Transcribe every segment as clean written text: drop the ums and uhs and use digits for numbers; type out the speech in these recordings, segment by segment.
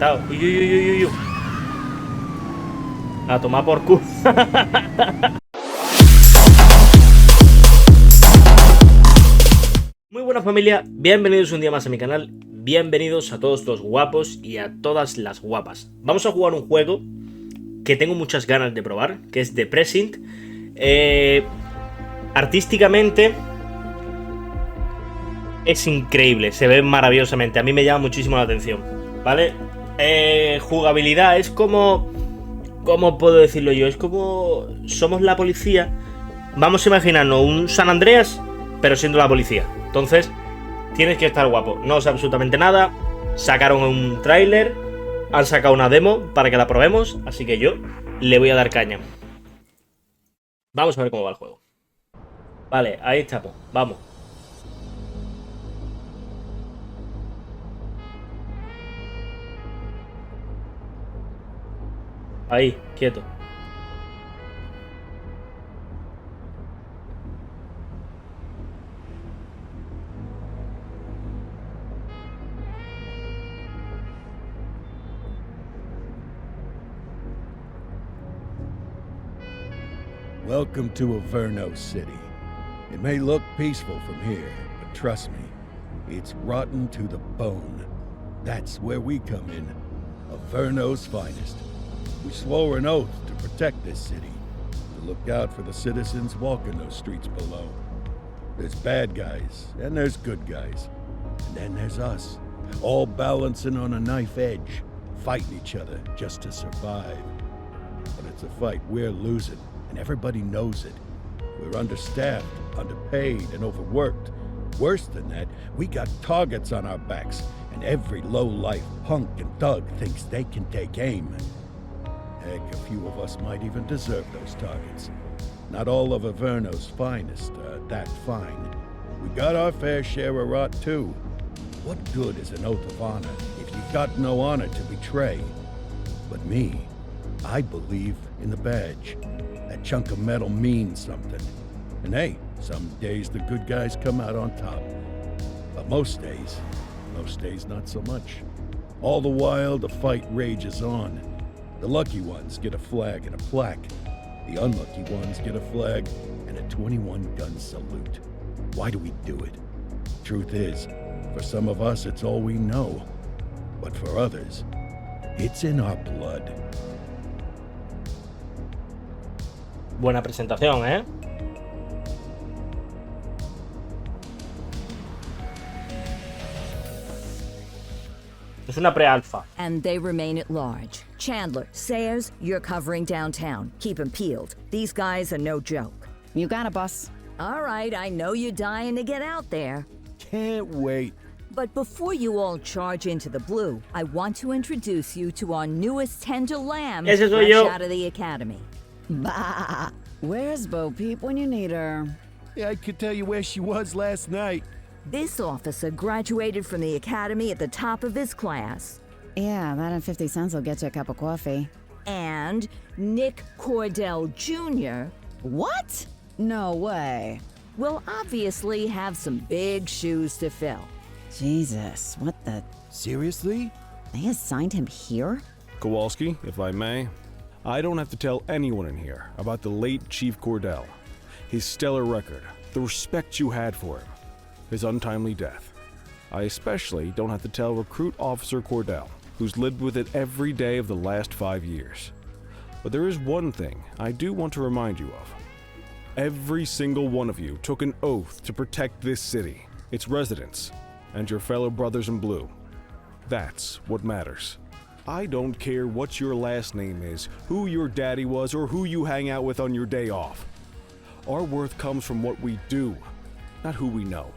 reventado. Uy, uy, uy, uy, uy. A tomar por culo. Muy buena familia, bienvenidos un día más a mi canal. Bienvenidos a todos los guapos y a todas las guapas. Vamos a jugar un juego que tengo muchas ganas de probar, que es de Precint. Artísticamente es increíble, se ve maravillosamente. A mí me llama muchísimo la atención, ¿vale? Jugabilidad es como... ¿Cómo puedo decirlo yo? Es como... Somos la policía. Vamos a imaginarnos un San Andreas, pero siendo la policía. Entonces, tienes que estar guapo. No sé absolutamente nada. Sacaron un tráiler, han sacado una demo para que la probemos, así que yo le voy a dar caña. Vamos a ver cómo va el juego. Vale, ahí estamos. Vamos. Ahí, quieto. Welcome to Averno City. It may look peaceful from here, but trust me, it's rotten to the bone. That's where we come in. Averno's finest. We swore an oath to protect this city, to look out for the citizens walking those streets below. There's bad guys, and there's good guys. And then there's us, all balancing on a knife edge, fighting each other just to survive. But it's a fight we're losing, and everybody knows it. We're understaffed, underpaid, and overworked. Worse than that, we got targets on our backs, and every low-life punk and thug thinks they can take aim. Heck, a few of us might even deserve those targets. Not all of Averno's finest are that fine. We got our fair share of rot, too. What good is an oath of honor if you got no honor to betray? But me, I believe in the badge. That chunk of metal means something. And hey, some days the good guys come out on top. But most days not so much. All the while, the fight rages on. The lucky ones get a flag and a plaque. The unlucky ones get a flag and a 21-gun salute. Why do we do it? Truth is, for some of us, it's all we know. But for others, it's in our blood. Buena presentación, ¿eh? Es una pre-alfa. And they remain at large. Chandler, Sayers, you're covering downtown. Keep 'em peeled. These guys are no joke. You got it, boss. All right, I know you're dying to get out there. Can't wait. But before you all charge into the blue, I want to introduce you to our newest tender lamb Ese soy fresh yo. out of the academy. Bah! Where's Bo Peep when you need her? Yeah, I could tell you where she was last night. This officer graduated from the academy at the top of his class. Yeah, that and 50 cents will get you a cup of coffee. And Nick Cordell Jr. What? No way. will obviously have some big shoes to fill. Jesus, what the... Seriously? They assigned him here? Kowalski, if I may, I don't have to tell anyone in here about the late Chief Cordell, his stellar record, the respect you had for him, his untimely death. I especially don't have to tell Recruit Officer Cordell, who's lived with it every day of the last 5 years. But there is one thing I do want to remind you of. Every single one of you took an oath to protect this city, its residents, and your fellow brothers in blue. That's what matters. I don't care what your last name is, who your daddy was, or who you hang out with on your day off. Our worth comes from what we do, not who we know.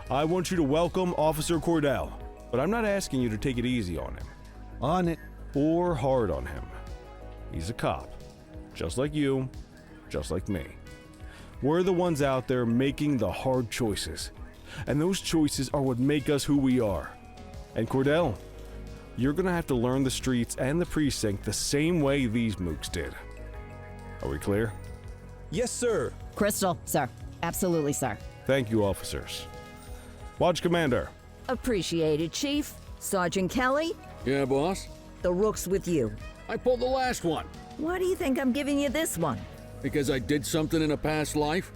I want you to welcome Officer Cordell, but I'm not asking you to take it easy on him. On it. Or hard on him. He's a cop, just like you, just like me. We're the ones out there making the hard choices, and those choices are what make us who we are. And Cordell, you're gonna have to learn the streets and the precinct the same way these mooks did. Are we clear? Yes, sir. Crystal, sir. Absolutely, sir. Thank you, officers. Watch Commander. Appreciated, Chief. Sergeant Kelly, Yeah, boss? The rook's with you. I pulled the last one. Why do you think I'm giving you this one? Because I did something in a past life?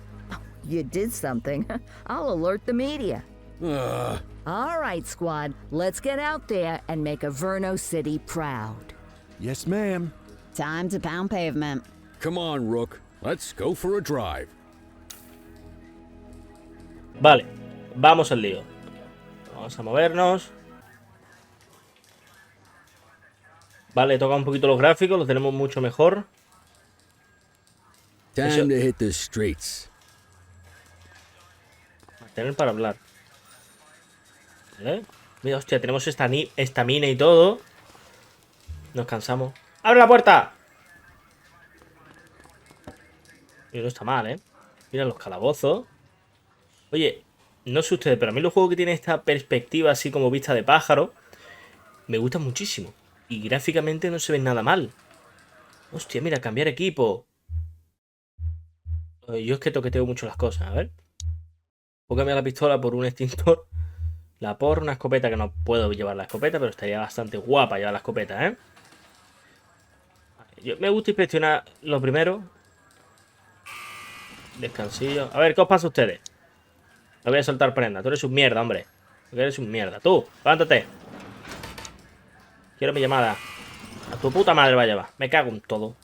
You did something. I'll alert the media. All right, squad. Let's get out there and make Averno City proud. Yes, ma'am. Time to pound pavement. Come on, Rook. Let's go for a drive. Vale, vamos al lío. Vamos a movernos. Vale, toca un poquito los gráficos, los tenemos mucho mejor. Time to hit the streets. Tener para hablar. ¿Vale? Mira, hostia, tenemos estamina y todo. Nos cansamos. ¡Abre la puerta! Y no está mal, ¿eh? Mira los calabozos. Oye, no sé ustedes, pero a mí los juegos que tienen esta perspectiva así como vista de pájaro me gustan muchísimo. Y gráficamente no se ven nada mal. Hostia, mira, cambiar equipo. Yo es que toqueteo mucho las cosas, a ver. Puedo cambiar la pistola por un extintor. La por una escopeta, que no puedo llevar la escopeta, pero estaría bastante guapa llevar la escopeta, ¿eh? Me gusta inspeccionar lo primero. Descansillo. A ver, ¿qué os pasa a ustedes? No voy a soltar prenda. Tú eres un mierda, hombre. Tú eres un mierda. Tú, levántate. Quiero mi llamada. A tu puta madre va a llevar. Me cago en todo.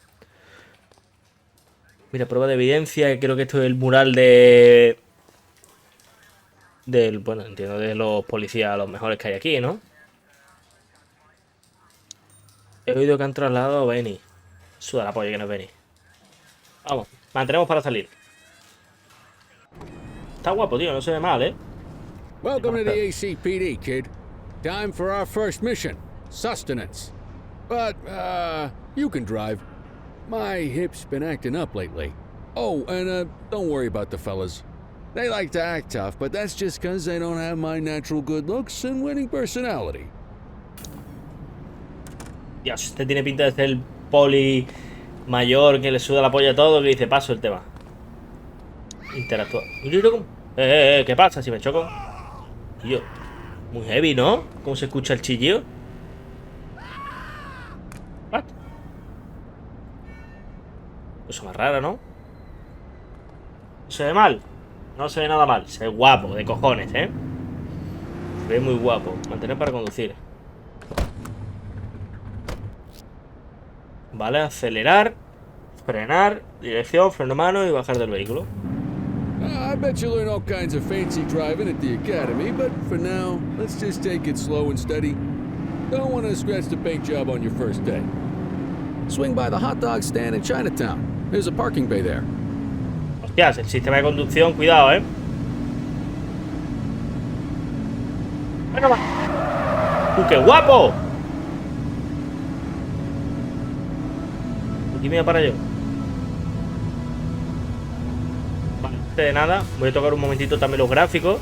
Mira, prueba de evidencia. Creo que esto es el mural de... bueno, entiendo de los policías, los mejores que hay aquí, ¿no? He oído que han trasladado a Benny. Suda la polla que no es Benny. Vamos, mantenemos para salir. Está guapo, tío, no se ve mal, ¿eh? Welcome to the ACPD, kid. Time for our first mission. Sustenance. But, you can drive. My hip's been acting up lately. Oh, and, don't worry about the fellas. They like to act tough, but that's just because they don't have my natural good looks and winning personality. Dios, este tiene pinta de ser el poli mayor que le suda la polla a todo, que dice, paso el tema. Interactúa. ¿Qué pasa si me choco? Tío, muy heavy, ¿no? ¿Cómo se escucha el chillido? ¿What? Cosa más rara, ¿no? ¿No se ve mal? No se ve nada mal. Se ve guapo, de cojones, ¿eh? Se ve muy guapo. Mantener para conducir. Vale, acelerar, frenar, dirección, freno de mano y bajar del vehículo. I bet you learn all kinds of fancy driving at the academy, but for now, let's just take it slow and steady. Don't want to scratch the paint job on your first day. Swing by the hot dog stand in Chinatown. There's a parking bay there. Hostias, el sistema de conducción, cuidado, ¿eh? Bueno, va. ¡Tú, qué guapo! Aquí me voy a parar yo. Vale, de nada. Voy a tocar un momentito también los gráficos.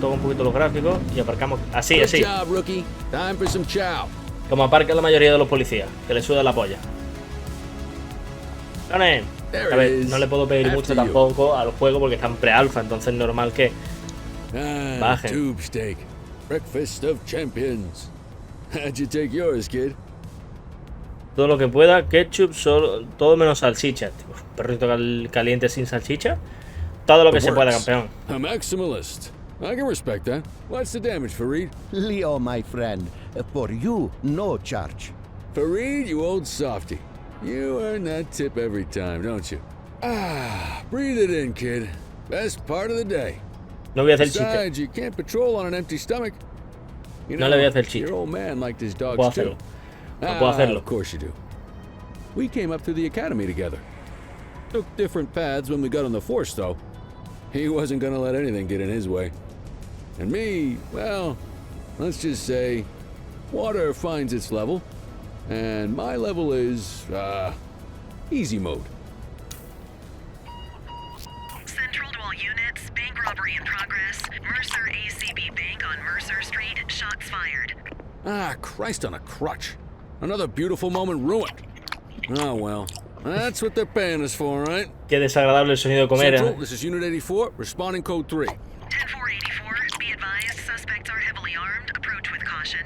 Toco un poquito los gráficos y aparcamos así, así. Como aparcan la mayoría de los policías, que le suda la polla. A ver, no le puedo pedir mucho tampoco al juego porque está en pre-alfa, entonces es normal que bajen. Tube steak. Breakfast of champions. How'd you take yours, kid? Todo lo que pueda, ketchup, solo, todo menos salchicha. Uf, perrito caliente sin salchicha. Todo lo que se pueda, campeón. A maximalist. I can respect that. What's the damage, Fareed? Leo, my friend, for you, no charge. Fareed, you old softy. You earn that tip every time, don't you? Ah, breathe it in, kid. Best part of the day. No voy a hacer chiste. Besides, you can't patrol on an empty stomach. You No le voy a hacer chiste. Your old man liked his dogs Puedo too. hacerlo. No puedo hacerlo. Of course you do. We came up through the academy together. Took different paths when we got on the force, though. He wasn't gonna let anything get in his way. And me, well, let's just say, water finds its level, and my level is, easy mode. Central to all units, bank robbery in progress. Mercer ACB Bank on Mercer Street, shots fired. Ah, Christ on a crutch. Another beautiful moment ruined. Oh well, That's what they're paying us for, right? Qué desagradable el sonido de comer. Central, this is Unit 84, responding code 3. 10-484, be advised, suspects are heavily armed. Approach with caution.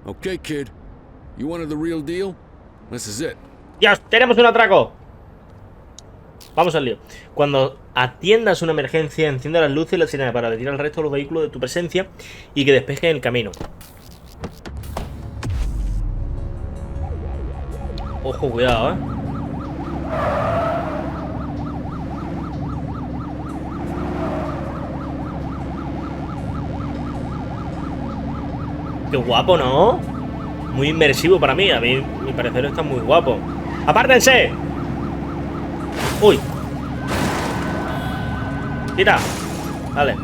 Okay, kid. You wanted the real deal? This is it. ¡Dios! ¡Tenemos un atraco! Vamos al lío. Cuando atiendas una emergencia, enciende las luces y la sirena para retirar al resto de los vehículos de tu presencia y que despejen el camino. Ojo, cuidado, ¿eh? Qué guapo, ¿no? Muy inmersivo para mí. A mí, mi parecer, está muy guapo. ¡Apártense! ¡Uy! ¡Tira! Vale.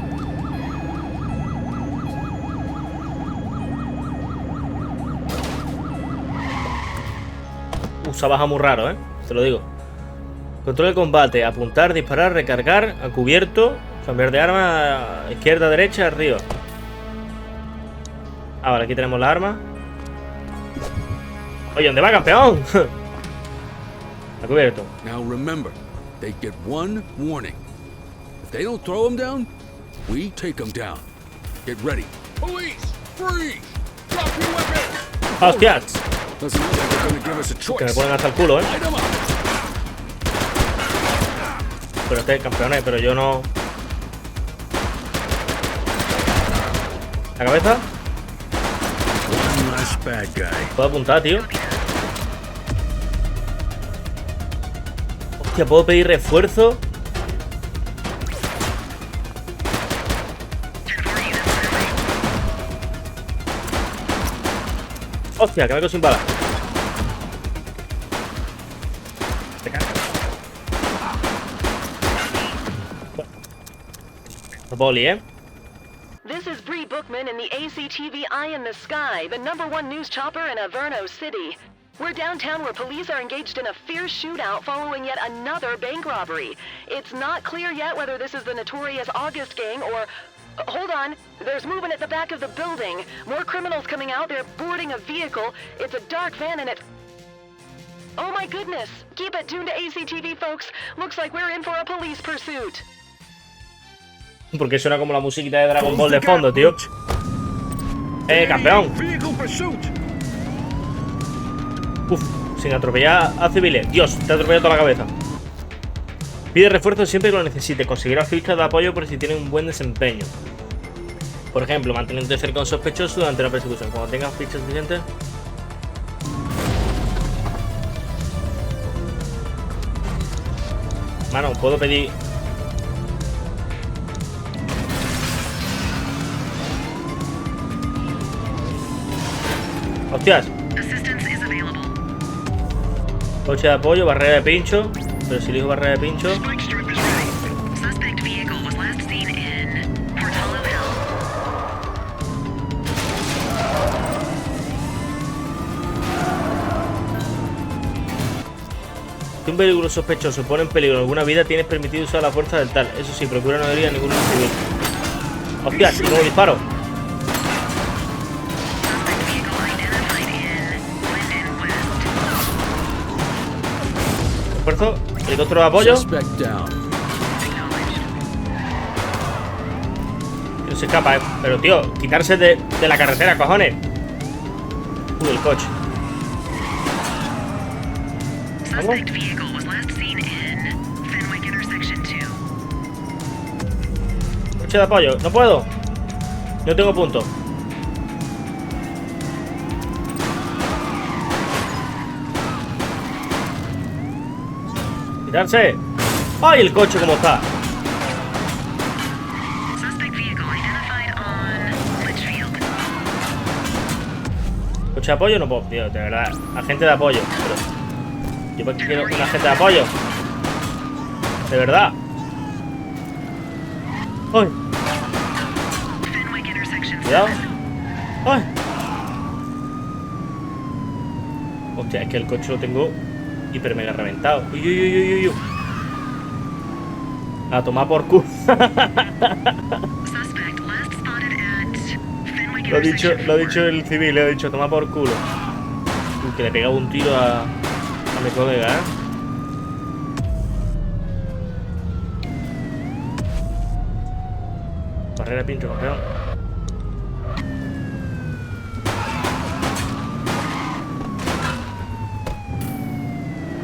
Se ha bajado muy raro, te lo digo. Control de combate, apuntar, disparar, recargar, a cubierto, cambiar de arma, izquierda, derecha, arriba. Ah, vale, aquí tenemos la arma. Oye, ¿dónde va, campeón? A cubierto. Now remember, they get one warning. If they don't throw them down, we take them down. Get ready. Police, freeze! Drop your weapons! ¡Hostias! Doesn't look like they're gonna give us a Que choice. me ponen hasta el culo, Light 'em up. Pero campeones, pero yo no. ¿La cabeza? One less bad guy. Puedo apuntar, tío. Hostia, puedo pedir refuerzo. Hostia, que me quedo sin bala. Te cago. Poli, This is Bree Bookman in the ACTV Eye in the Sky, the #1 news chopper in Averno City. We're downtown where police are engaged in a fierce shootout following yet another bank robbery. It's not clear yet whether this is the notorious August gang or... Hold on, there's movement at the back of the building. More criminals coming out, they're boarding a vehicle. It's a dark van and it... Oh my goodness! Keep it tuned to ACTV, folks. Looks like we're in for a police pursuit. Porque suena como la musiquita de Dragon Ball de fondo, tío. Campeón. Uf, sin atropellar a civiles. Dios, te ha atropellado toda la cabeza. Pide refuerzo siempre que lo necesite. Conseguirá fichas de apoyo por si tiene un buen desempeño. Por ejemplo, manteniéndote cerca de un sospechoso durante la persecución. Cuando tengas fichas suficientes. Mano, puedo pedir... ¡Hostias! Coche de apoyo, barrera de pincho. Pero si elijo barrera de pincho... Si un vehículo sospechoso pone en peligro alguna vida, tienes permitido usar la fuerza del tal. Eso sí, procura no herir a ningún civil. ¡Hostias! ¿Cómo disparo? Esfuerzo, helicóptero de apoyo. No se escapa, pero tío, quitarse de la carretera, cojones. Uy, el coche. ¿Vamos? Coche de apoyo, no puedo. No tengo punto. ¡Quitarse! ¡Ay, el coche cómo está! ¿Coche de apoyo? No puedo, tío, de verdad. Agente de apoyo. Pero yo porque quiero un agente de apoyo. De verdad. ¡Ay! Cuidado. ¡Ay! Hostia, es que el coche lo tengo hiper mega reventado. Uy, uy, uy, uy, uy. A tomar por culo. Lo ha dicho el civil, le ha dicho tomar por culo. Uy, que le pegaba un tiro a mi colega, carrera pincho, campeón.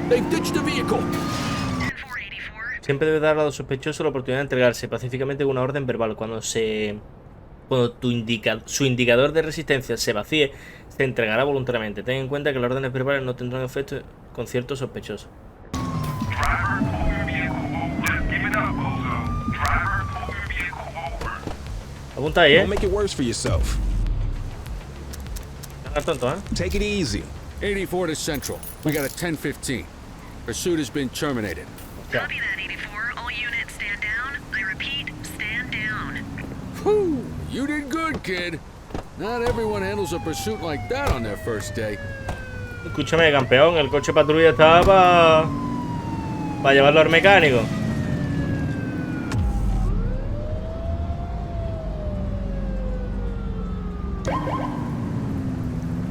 They've ditched the vehicle. 10-484. Siempre debe dar a los sospechosos la oportunidad de entregarse pacíficamente con una orden verbal. Cuando su indicador de resistencia se vacíe, se entregará voluntariamente. Ten en cuenta que las órdenes verbales no tendrán efecto con ciertos sospechosos. Apunta ahí, Don't make it worse for yourself. No tonto, Take it easy. 84 to Central. We got a 10-15. Pursuit has been terminated. Copy that, 84. All units stand down. I repeat, stand down. Whew, you did good, kid. Not everyone handles a pursuit like that on their first day. Escúchame, campeón, el coche patrulla estaba para llevarlo al mecánico.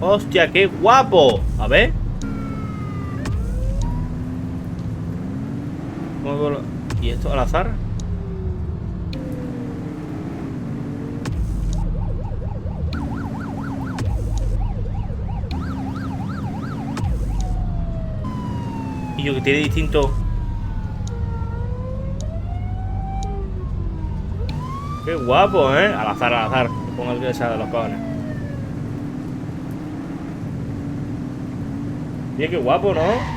Hostia, qué guapo. A ver. ¿Y esto al azar? Y yo que tiene distinto. Qué guapo, ¿eh? Al azar, al azar. Pongo el que sea de los cojones. Oye, qué guapo, ¿no?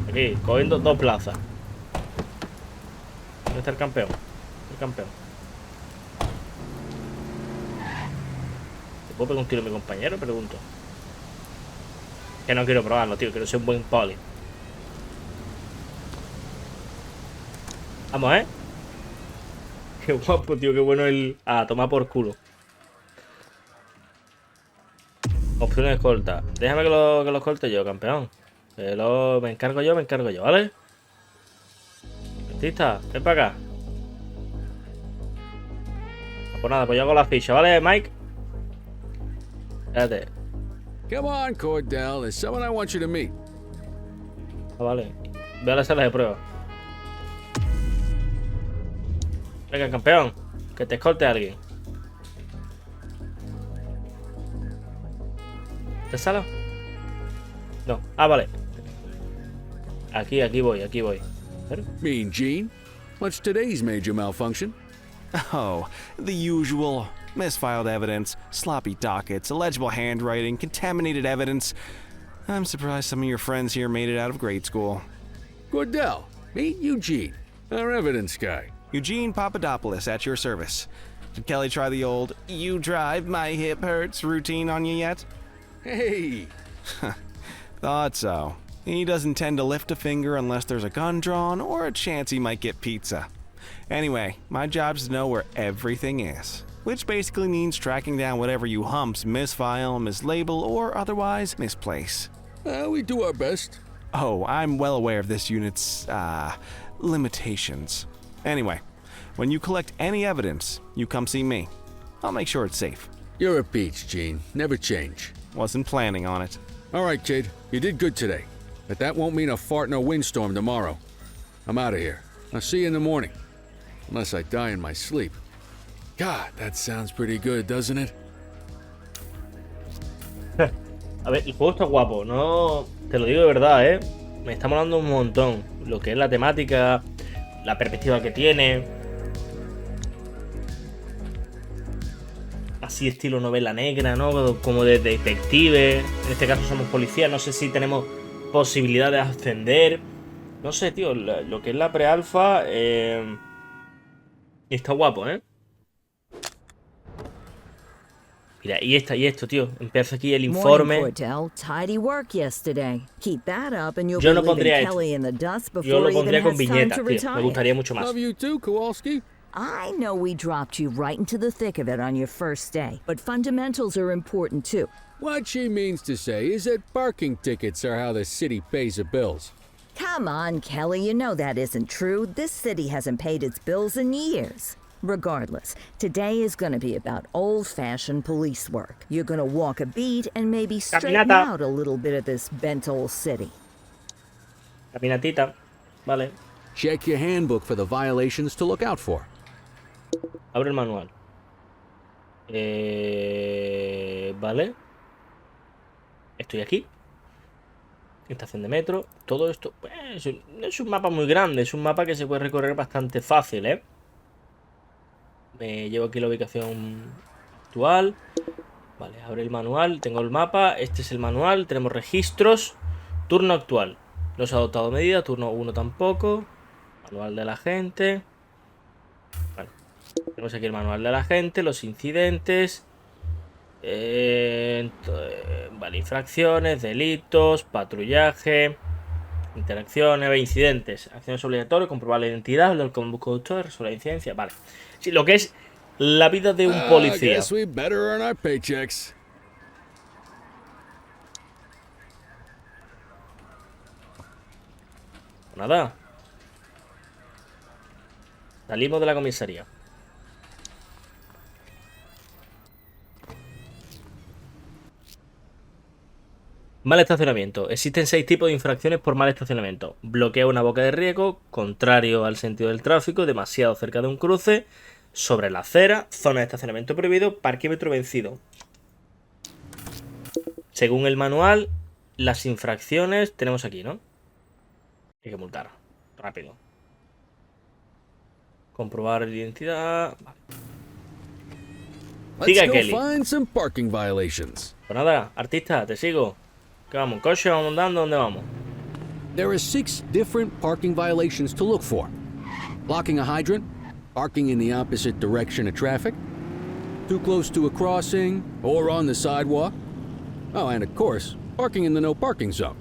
Aquí, cogiendo dos plazas. ¿Dónde está el campeón? El campeón. ¿Te puedo pegar un tiro a mi compañero? Pregunto. Que no quiero probarlo, tío. Quiero ser un buen poli. Vamos, ¿eh? Qué guapo, tío. Qué bueno el... A tomar por culo. Opción de escolta. Déjame que lo escolte yo, campeón. Me encargo yo, ¿vale? Artista, ven para acá. Pues nada, pues yo hago la ficha, ¿vale, Mike? Espérate. Come on, Cordell. There's someone I want you to meet. Ah, vale. Ve a la sala de prueba. Venga, campeón. Que te escolte a alguien. ¿Esta sala? No. Ah, vale. Aquí voy. Mean Gene? What's today's major malfunction? Oh, the usual. Misfiled evidence, sloppy dockets, illegible handwriting, contaminated evidence. I'm surprised some of your friends here made it out of grade school. Cordell, meet Eugene, our evidence guy. Eugene Papadopoulos at your service. Did Kelly try the old "you drive, my hip hurts" routine on you yet? Hey! Thought so. He doesn't tend to lift a finger unless there's a gun drawn or a chance he might get pizza. Anyway, my job's to know where everything is, which basically means tracking down whatever you humps misfile, mislabel, or otherwise misplace. We do our best. Oh, I'm well aware of this unit's, limitations. Anyway, when you collect any evidence, you come see me. I'll make sure it's safe. You're a peach, Gene. Never change. Wasn't planning on it. All right, kid. You did good today. But that won't mean a fart in a windstorm tomorrow. I'm out of here. I'll see you in the morning. Unless I die in my sleep. God, that sounds pretty good, doesn't it? A ver, el juego está guapo, no... Te lo digo de verdad, ¿eh? Me está molando un montón. Lo que es la temática, la perspectiva que tiene. Así estilo novela negra, ¿no? Como de detective. En este caso somos policías, no sé si tenemos posibilidad de ascender. No sé, tío, lo que es la pre-alfa está guapo, ¿eh? Mira, y esto, tío. Empieza aquí el informe. Yo no pondría esto. Yo lo pondría con viñetas, tío. Me gustaría mucho más. Love you too, Kowalski. I know we dropped you right into the thick of it on your first day, but fundamentals are important too. What she means to say is that parking tickets are how the city pays the bills. Come on, Kelly, you know that isn't true. This city hasn't paid its bills in years. Regardless, today is going to be about old-fashioned police work. You're going to walk a beat and maybe straighten out a little bit of this bent old city. Caminatita, vale. Check your handbook for the violations to look out for. Abre el manual. Vale. Estoy aquí. Estación de metro. Todo esto pues, no es un mapa muy grande. Es un mapa que se puede recorrer bastante fácil, ¿eh? Me llevo aquí la ubicación actual. Vale, abre el manual. Tengo el mapa. Este es el manual. Tenemos registros. Turno actual. No se ha adoptado medida. Turno 1 tampoco. Manual de la gente. Bueno, tenemos aquí el manual de la gente. Los incidentes. Vale, infracciones, delitos, patrullaje, interacciones, incidentes, acciones obligatorias, comprobar la identidad del conductor, resolver la incidencia. Vale, sí, lo que es la vida de un policía. Guess we better earn our paychecks. Nada. Salimos de la comisaría. Mal estacionamiento. Existen 6 tipos de infracciones por mal estacionamiento. Bloqueo una boca de riesgo, contrario al sentido del tráfico, demasiado cerca de un cruce, sobre la acera, zona de estacionamiento prohibido, parquímetro vencido. Según el manual, las infracciones tenemos aquí, ¿no? Hay que multar. Rápido. Comprobar la identidad. Vale. Siga, Let's go Kelly. find some parking violations. Pues nada, artista, te sigo. ¿Qué vamos? ¿En coche? ¿Vamos andando? ¿Dónde vamos? There are 6 different parking violations to look for. Blocking a hydrant, parking in the opposite direction of traffic, too close to a crossing or on the sidewalk. Oh, and of course, parking in the no parking zone.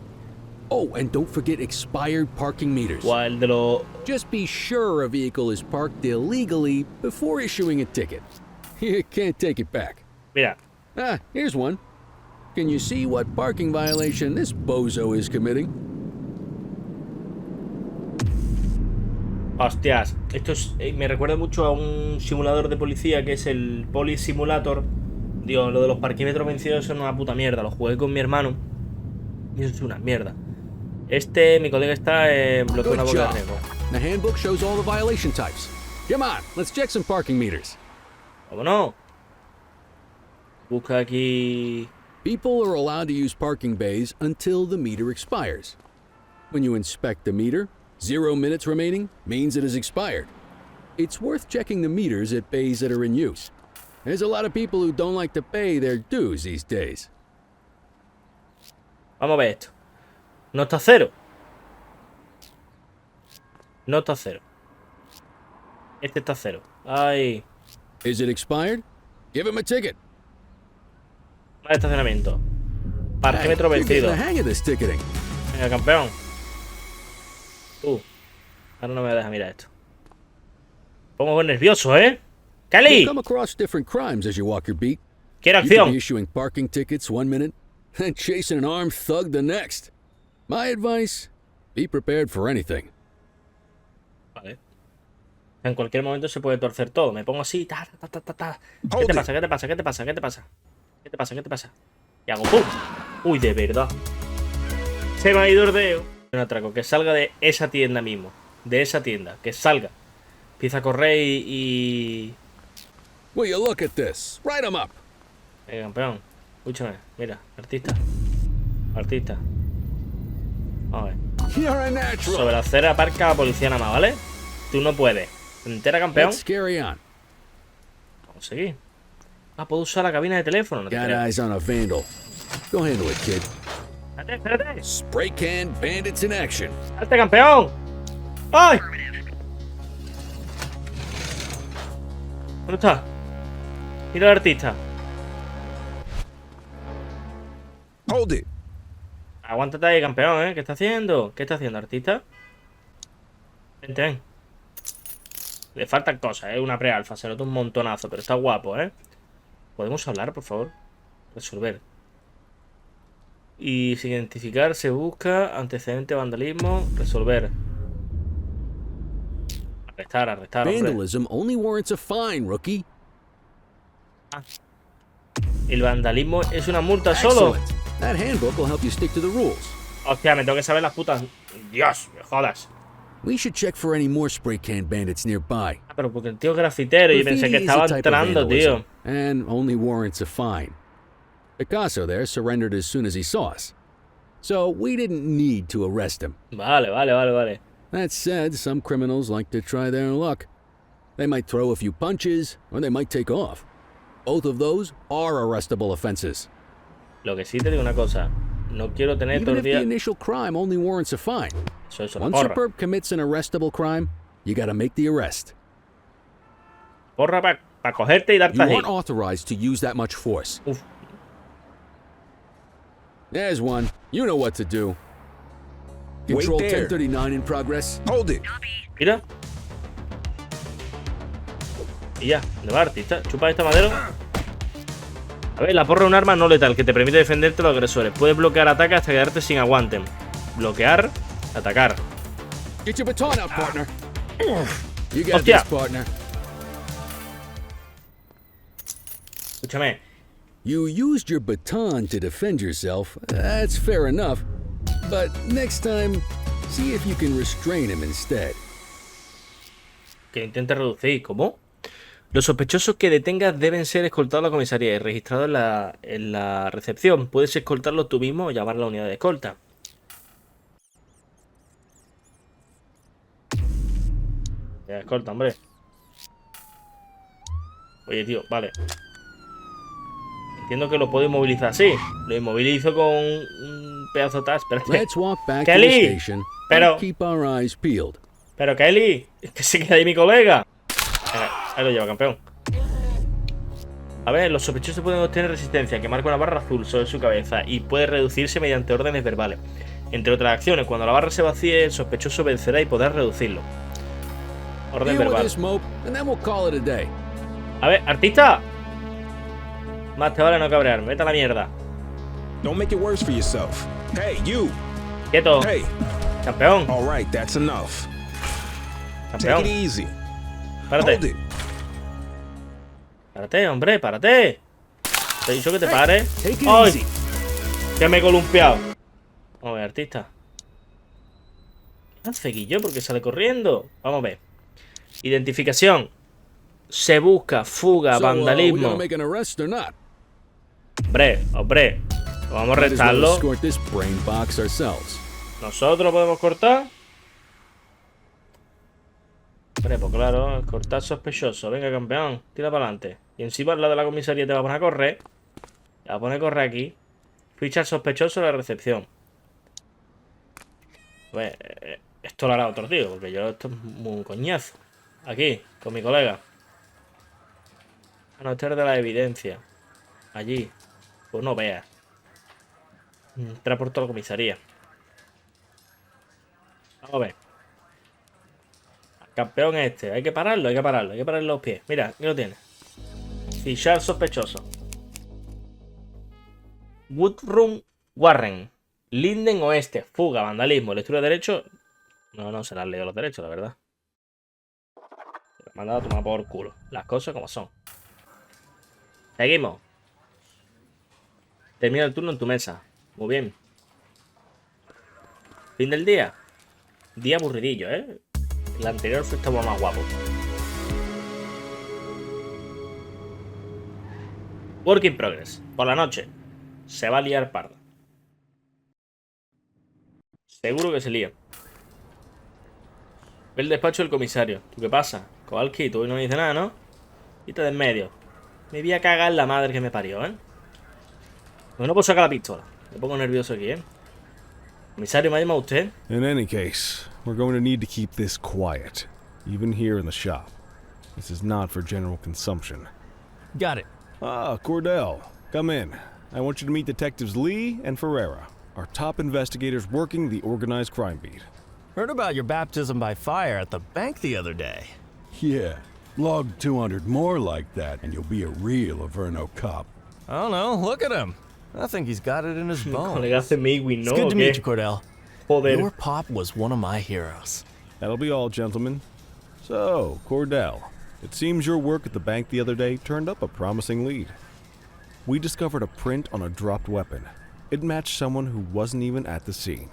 Oh, and don't forget expired parking meters. ¿Cuál de los...? Just be sure a vehicle is parked illegally before issuing a ticket. You can't take it back. Mira. Ah, here's one. Can you see what parking violation this bozo is committing? Hostias, esto es, me recuerda mucho a un simulador de policía que es el Police Simulator. Dios, lo de los parquímetros vencidos es una puta mierda. Lo jugué con mi hermano y eso es una mierda. Mi colega está en bloqueo una boca de riesgo. The handbook shows all the violation types. Come on, let's check some parking meters. Vámonos. Busca aquí. People are allowed to use parking bays until the meter expires. When you inspect the meter, 0 minutes remaining means it has expired. It's worth checking the meters at bays that are in use. There's a lot of people who don't like to pay their dues these days. Vamos a ver esto. No está cero. No está cero. Este está cero. Ay. Is it expired? Give him a ticket. Mal estacionamiento. Parquímetro You're getting vencido. the hang of this ticketing. Venga, campeón. Ahora no me deja mirar esto. Pongo muy nervioso, ¿eh? ¡Kelly! You come across different crimes as you walk your beat. Quiero You could acción. be issuing parking tickets 1 minute and chasing an armed thug the next. My advice, be prepared for anything. Vale. En cualquier momento se puede torcer todo. Me pongo así. Ta. ¿Qué Hold te it. pasa? ¿Qué te pasa? ¿Qué te pasa? ¿Qué te pasa? ¿Qué te pasa? ¿Qué te pasa? Y hago ¡pum! Uy, de verdad. Se me ha ido el dedo. Un atraco. Que salga de esa tienda mismo. De esa tienda. Que salga. Empieza a correr y... Will you look at this? Write 'em up. Venga, campeón. Escúchame. Mira. Artista. Artista. Vamos a ver. You're a natural. Sobre la acera aparca la policía nada más, ¿vale? Tú no puedes. ¿Entera, campeón? Let's carry on. Vamos a seguir. Ah, puedo usar la cabina de teléfono. No te Got creo. eyes on a vandal. Go handle it, kid. Espérate. Spray can bandits in action. ¡Salte, campeón! ¡Ay! ¿Dónde está? Mira al artista. Hold it. Aguántate ahí, campeón, ¿eh? ¿Qué está haciendo? ¿Qué está haciendo, artista? Vente, ven. Le faltan cosas, ¿eh? Una pre-alfa, se nota un montonazo, pero está guapo, ¿eh? ¿Podemos hablar, por favor? Resolver. Y sin identificar se busca antecedente de vandalismo. Resolver. Arrestar, hombre. Vandalism only warrants a fine, rookie. El vandalismo es una multa solo. Excellent. That handbook will help you stick to the rules. Hostia, me tengo que saber las putas. Dios, me jodas. We should check for any more spray can bandits nearby. Ah, pero porque el tío es grafitero y pensé que Graffiti is estaba a type of entrando, tío. vandalism, and only warrants a fine. Picasso there surrendered as soon as he saw us, so we didn't need to arrest him. Vale. That said, some criminals like to try their luck. They might throw a few punches, or they might take off. Both of those are arrestable offenses. Lo que sí te digo una cosa. No quiero tener Even todo if el the día... initial crime only warrants a fine. Eso es una Once a porra. perp commits an arrestable crime, you gotta make the arrest. Porra para cogerte y darte You ahí. aren't authorized to use that much force. Uf. There's one. You know what to do. Control there. 1039 in progress. Hold it. Mira. Y ya, ¿dónde va, artista? Chupa esta madera. A ver, la porra es un arma no letal que te permite defenderte de los agresores. Puedes bloquear ataques hasta quedarte sin aguante. Bloquear, atacar. Get your baton out, partner. You got Hostia. this, partner. Escúchame. You used your baton to defend yourself. That's fair enough. But next time, see if you can restrain him instead. Que intente reducir. ¿Cómo? Los sospechosos que detengas deben ser escoltados a la comisaría y registrados en la recepción. Puedes escoltarlos tú mismo o llamar a la unidad de escolta. Ya, escolta, hombre. Oye, tío, vale. Entiendo que lo puedo inmovilizar así. Lo inmovilizo con un pedazo de touch. Espérate. Let's walk back to Kelly, the station pero- and keep our eyes peeled. Pero Kelly, es que se queda ahí mi colega. Venga, ahí lo lleva, campeón. A ver, los sospechosos pueden obtener resistencia, que marca una barra azul sobre su cabeza y puede reducirse mediante órdenes verbales. Entre otras acciones, cuando la barra se vacíe, el sospechoso vencerá y podrá reducirlo. Orden Deal with verbal. this mope, and then we'll call it a day. A ver, artista. Más te vale no cabrear, vete a la mierda. Don't make it worse for yourself. Hey, you. Quieto. Hey. Campeón, All right, that's enough. Take campeón. it easy. Párate. Hold it. Párate, hombre, párate. Te he dicho que te pares. Take it ¡Ay! easy. Que me he columpiado. Vamos a ver, artista. ¿Qué hace Guillo? ¿Por qué sale corriendo? Vamos a ver. Identificación. Se busca, fuga, So, we vandalismo. gonna make an arrest or not? Hombre. Vamos a Might as well restarlo. escort this brain box ourselves. ¿Nosotros podemos cortar? Hombre, pues claro, cortar sospechoso. Venga, campeón, tira para adelante. Y encima la de la comisaría te va a poner a correr. Te va a poner a correr aquí. Ficha al sospechoso en la recepción. Pues, esto lo hará otro tío, porque yo esto es muy coñazo. Aquí, con mi colega. Anotar de la evidencia. Allí. Pues no veas. Entra por toda la comisaría. Vamos a ver. Campeón este. Hay que pararlo, hay que pararlo. Hay que pararle los pies. Mira, aquí lo tiene. Fichar sospechoso. Woodroom Warren. Linden Oeste. Fuga, vandalismo, lectura de derecho. No se las leo los derechos, la verdad. Me han mandado a tomar por culo. Las cosas como son. Seguimos. Termina el turno en tu mesa. Muy bien. Fin del día. Día aburridillo, ¿eh? El anterior estaba más guapo. Work in progress. Por la noche. Se va a liar parda. Seguro que se lía. Ve el despacho del comisario. ¿Tú qué pasa? Kowalski, tú hoy no dices nada, ¿no? Quita de en medio. Me voy a cagar la madre que me parió, ¿eh? Pues no puedo sacar la pistola. Me pongo nervioso aquí, ¿eh? Comisario, ¿me ha llamado usted? In any case, we're going to need to keep this quiet, even here in the shop. This is not for general consumption. Got it. Ah, Cordell, come in. I want you to meet Detectives Lee and Ferreira, our top investigators working the organized crime beat. Heard about your baptism by fire at the bank the other day. Yeah, log 200 more like that, and you'll be a real Averno cop. I don't know, look at him. I think he's got it in his bones. Colega hace Migui, ¿no? It's good ¿O to qué? meet you, Cordell. Joder. Your pop was one of my heroes. That'll be all, gentlemen. So, Cordell, it seems your work at the bank the other day turned up a promising lead. We discovered a print on a dropped weapon. It matched someone who wasn't even at the scene.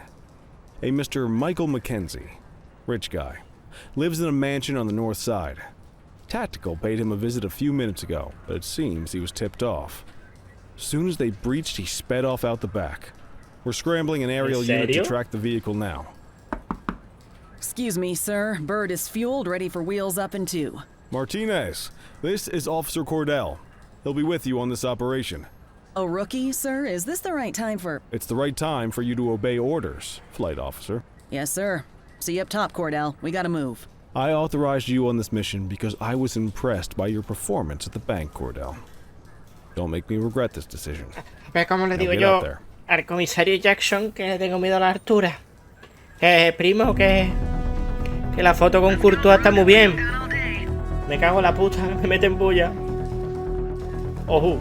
A Mr. Michael Mackenzie. Rich guy. Lives in a mansion on the north side. Tactical paid him a visit a few minutes ago, but it seems he was tipped off. As soon as they breached, he sped off out the back. We're scrambling an aerial unit to track the vehicle now. Excuse me, sir. Bird is fueled, ready for wheels up in 2. Martinez, this is Officer Cordell. He'll be with you on this operation. A rookie, sir? Is this the right time for... It's the right time for you to obey orders, Flight Officer. Yes, sir. See you up top, Cordell. We gotta move. I authorized you on this mission because I was impressed by your performance at the bank, Cordell. Don't make me regret this decision. Pero como le digo yo al comisario Jackson que le tengo miedo a la altura. Que primo, que la foto con Curro está muy bien. Me cago en la puta, me mete en bulla. Ojo.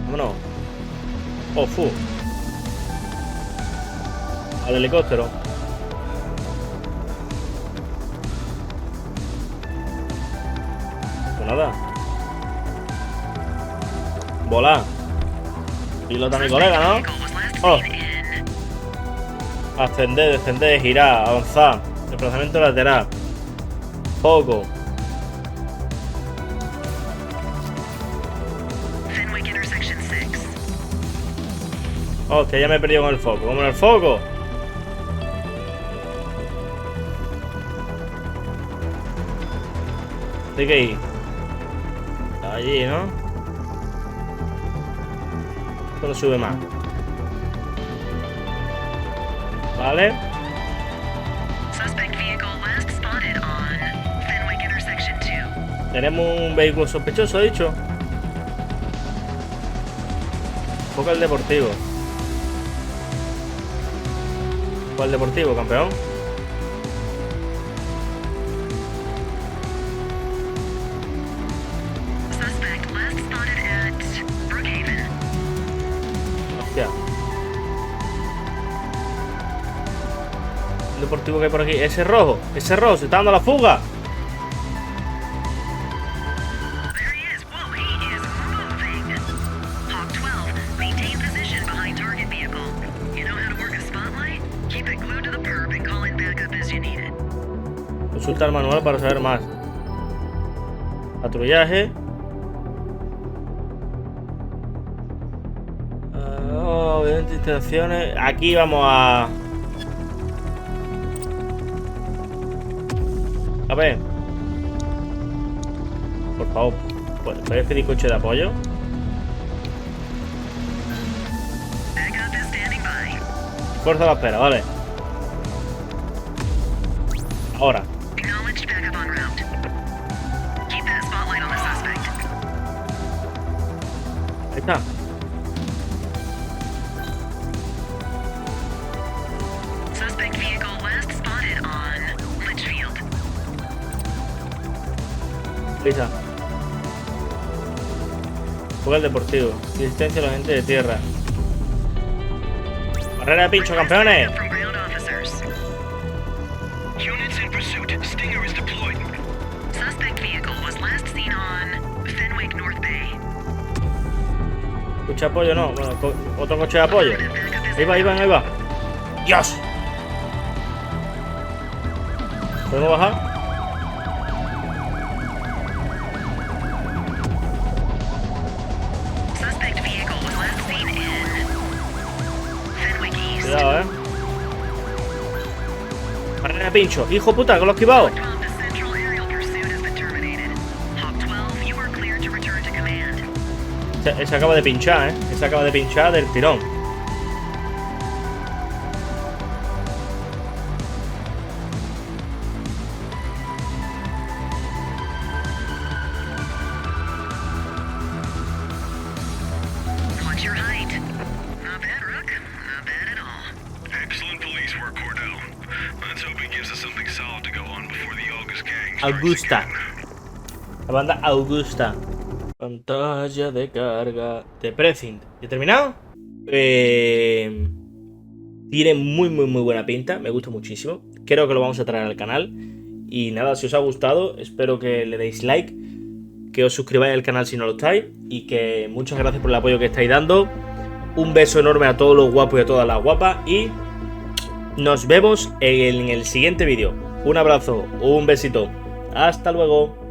Vámonos. Ojo. Al helicóptero. Pues nada. Volar. Pilota mi colega, ¿no? Oh. Ascender, descender, girar, avanzar. Desplazamiento lateral. Foco. Hostia, ya me he perdido con el foco. ¿Cómo en el foco? ¿De qué ir? Allí, ¿no? Solo sube más. Vale. Tenemos un vehículo sospechoso, he dicho. Foca el deportivo. ¿Cuál deportivo, campeón? Hostia. El deportivo que hay por aquí. Ese rojo, se está dando la fuga. Consulta el manual para saber más. Patrullaje. Instalaciones. Aquí vamos a... A ver. Por favor, ¿puedes pedir coche de apoyo? Fuerza la espera, vale. Ahora. Ahí está. Lisa. Juega el deportivo. Resistencia a la gente de tierra. Barrera de pincho, campeones. Coche de apoyo no. Bueno, otro coche de apoyo. Ahí va. ¡Dios! ¿Podemos bajar? Cuidado, Barrera de pincho. Hijo puta, que lo he esquivado. Se acaba de pinchar, Se acaba de pinchar del tirón. Augusta. La banda Augusta. Pantalla de carga de Precint. ¿Ya he terminado? Tiene muy buena pinta. Me gusta muchísimo. Creo que lo vamos a traer al canal. Y nada, si os ha gustado, espero que le deis like, que os suscribáis al canal si no lo estáis. Y que muchas gracias por el apoyo que estáis dando. Un beso enorme a todos los guapos y a todas las guapas. Y nos vemos en el siguiente vídeo. Un abrazo, un besito. Hasta luego.